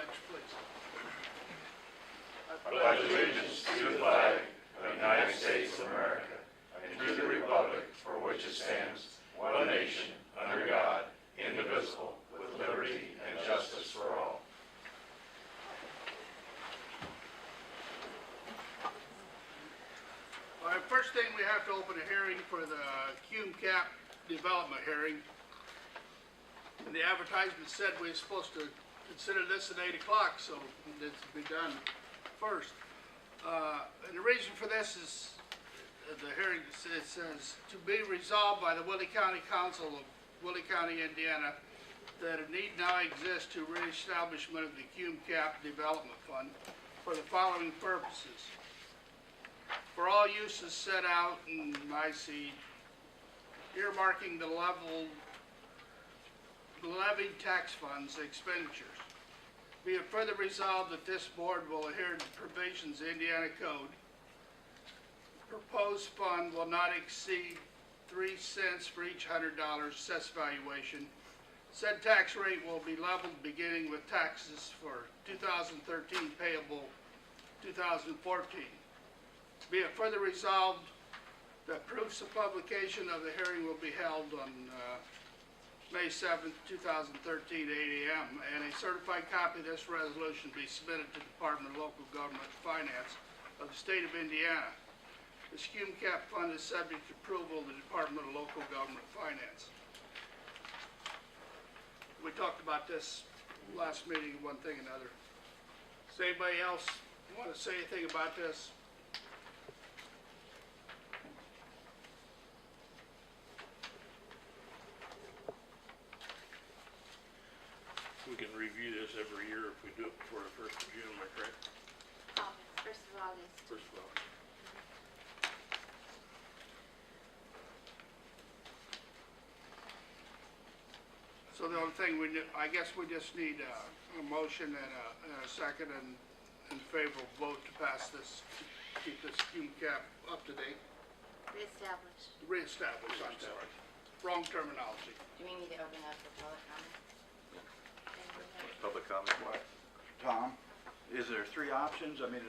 pledge, please. I pledge allegiance to the flag of the United States of America and to the republic for which it stands, one nation, under God, indivisible, with liberty and justice for all. All right, first thing, we have to open a hearing for the CUME-CAP development hearing. And the advertisement said we were supposed to consider this at 8 o'clock, so this will be done first. And the reason for this is the hearing, it says, to be resolved by the Willie County Council of Willie County, Indiana, that a need now exists to reestablishment of the CUME-CAP Development Fund for the following purposes. For all uses set out in my seat, earmarking the levied tax funds expenditures. Be it further resolved that this board will adhere to provisions of the Indiana Code. Proposed fund will not exceed 3 cents for each $100 assessed valuation. Said tax rate will be leveled beginning with taxes for 2013 payable 2014. Be it further resolved that proofs of publication of the hearing will be held on May 7th, 2013 at 8 a.m. and a certified copy of this resolution be submitted to the Department of Local Government and Finance of the State of Indiana. This CUME-CAP fund is subject to approval of the Department of Local Government and Finance. We talked about this last meeting, one thing and another. Does anybody else want to say anything about this? We can review this every year if we do it before the 1st of June, am I correct? First of August. 1st of August. So the only thing I guess we just need a motion and a second and favorable vote to pass this, to keep this CUME-CAP up to date. Reestablish. Reestablish, I'm sorry. Wrong terminology. Do you mean me to open up for public comment? Public comment. What? Tom, is there 3 options? I mean,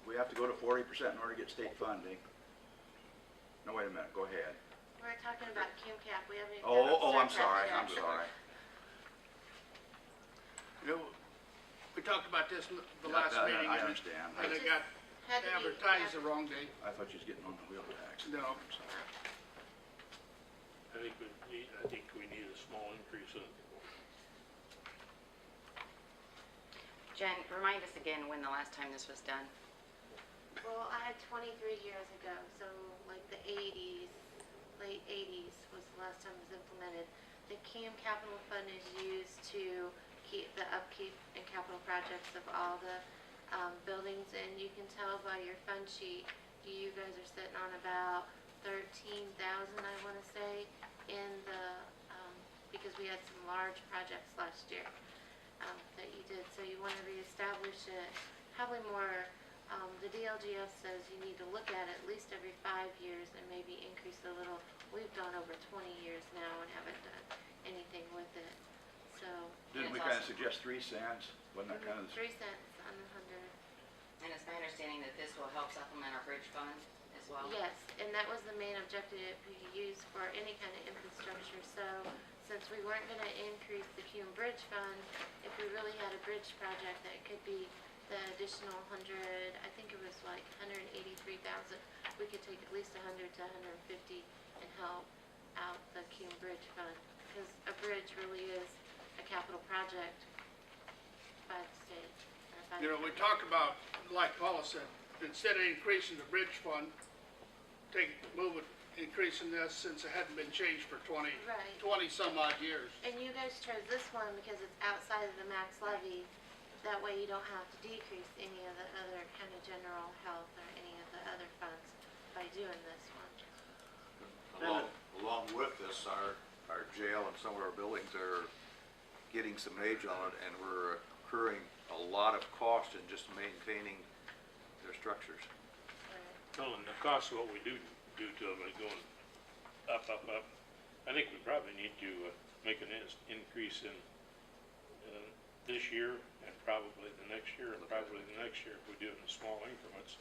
we have to go to 40% in order to get state funding. No, wait a minute. Go ahead. We're talking about CUME-CAP. We haven't. I'm sorry. I'm sorry. You know, we talked about this the last meeting. I understand. And it got advertised the wrong day. I thought you was getting on the wheel tax. No. I'm sorry. I think we need a small increase in it. Jen, remind us again when the last time this was done. Well, I had 23 years ago, so like the 80s, late 80s was the last time it was implemented. The CUME Capital Fund is used to keep the upkeep and capital projects of all the buildings, and you can tell by your fund sheet, you guys are sitting on about 13,000, I want to say, in the because we had some large projects last year that you did. So you want to reestablish it, probably more. The DLGF says you need to look at it at least every 5 years and maybe increase a little. We've gone over 20 years now and haven't done anything with it. So Didn't we kind of suggest 3 cents? Wasn't that kind of 3 cents on the 100? And it's my understanding that this will help supplement our bridge fund as well? Yes, and that was the main objective we used for any kind of infrastructure. So since we weren't going to increase the CUME Bridge Fund, if we really had a bridge project that could be the additional 100, I think it was like 183,000, we could take at least 100 to 150 and help out the CUME Bridge Fund, because a bridge really is a capital project by the state. You know, we talked about, like Paula said, instead of increasing the bridge fund, increasing this since it hadn't been changed for 20 some odd years. And you guys chose this one because it's outside of the max levy. That way you don't have to decrease any of the other kind of general health or any of the other funds by doing this one. Along with this, our jail and some of our buildings are getting some age on it, and we're incurring a lot of cost in just maintaining their structures. Well, and the cost of what we do to them is going up. I think we probably need to make an increase in this year and probably the next year and probably the next year if we do it in small increments,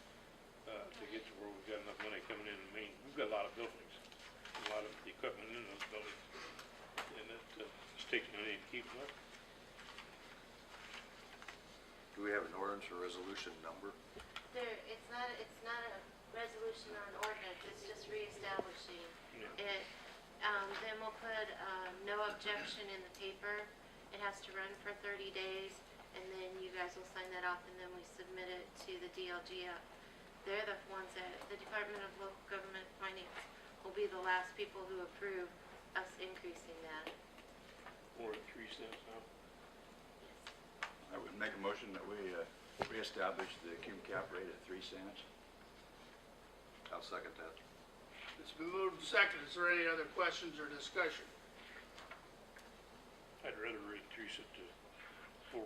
to get to where we've got enough money coming in. I mean, we've got a lot of buildings, a lot of equipment in those buildings, and it takes money to keep them up. Do we have an ordinance or resolution number? It's not a resolution or an ordinance, it's just reestablishing Yeah. it. Then we'll put, no objection in the paper. It has to run for 30 days, and then you guys will sign that off, and then we submit it to the DLG. They're the ones that, the Department of Local Government Finance will be the last people who approve us increasing that. More than 3 cents now. I would make a motion that we reestablish the cume cap rate at 3 cents. I'll second that. It's been moved and seconded. Is there any other questions or discussion? I'd rather increase it to 4.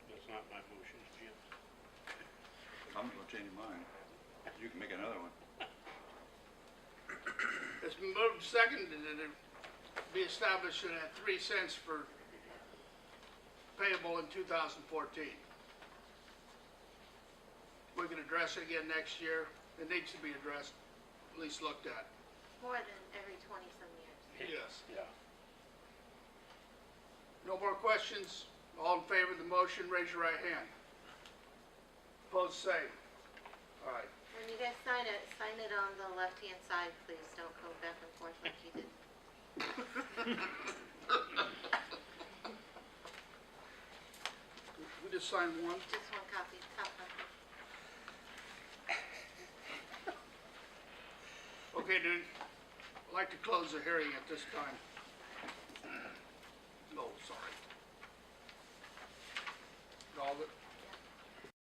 That's not my motion, Jim. I'm gonna change mine. You can make another one. It's been moved and seconded that it be established at 3 cents for payable in 2014. We can address it again next year. It needs to be addressed, at least looked at. More than every 20-some years. Yes. Yeah. No more questions? All in favor of the motion, raise your right hand. Opposed, same. All right. When you guys sign it on the left-hand side, please. Don't go back and forth like you did. We just signed one. Just one copy, top copy. Okay, dude. I'd like to close the hearing at this time.